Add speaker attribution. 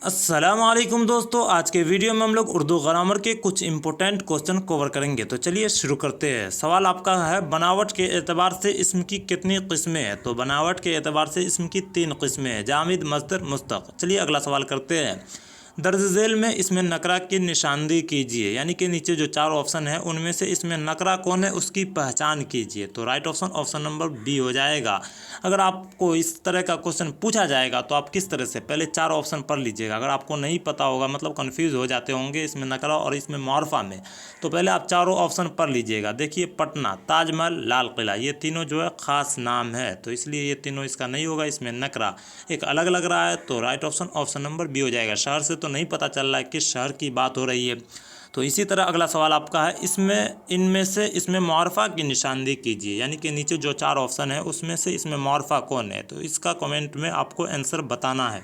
Speaker 1: अस्सलामुअलैकुम दोस्तों, आज के वीडियो में हम लोग उर्दू ग्रामर के कुछ इंपॉर्टेंट क्वेश्चन कवर करेंगे। तो चलिए शुरू करते हैं। सवाल आपका है, बनावट के एतबार से इस्म की कितनी किस्में हैं? तो बनावट के एतबार से इस्म की 3 किस्में हैं, जामिद, मस्दर, मुश्तक। चलिए अगला सवाल करते हैं। दर्ज झेल में इसमें नकरा की निशानदेही कीजिए, यानी कि नीचे जो 4 ऑप्शन है उनमें से इसमें नकरा कौन है उसकी पहचान कीजिए। तो right option option number B हो जाएगा। अगर आपको इस तरह का क्वेश्चन पूछा जाएगा तो आप किस तरह से पहले 4 ऑप्शन पढ़ लीजिएगा। अगर आपको नहीं पता होगा, मतलब कन्फ्यूज़ हो जाते होंगे इसमें नकरा और इसमें मुआरफा में, तो पहले आप चारों ऑप्शन पढ़ लीजिएगा। देखिए, पटना, ताजमहल, लाल किला, ये तीनों जो है ख़ास नाम है, तो इसलिए ये तीनों इसका नहीं होगा। इसमें नकरा एक अलग लग रहा है, तो right option option number B हो जाएगा। शहर से तो नहीं पता चल रहा है किस शहर की बात हो रही है। तो इसी तरह अगला सवाल आपका है, इसमें इनमें से इसमें मुआरफा की निशानदेही कीजिए, यानी कि नीचे जो 4 ऑप्शन है उसमें से इसमें मुआरफा कौन है। तो इसका कमेंट में आपको आंसर बताना है।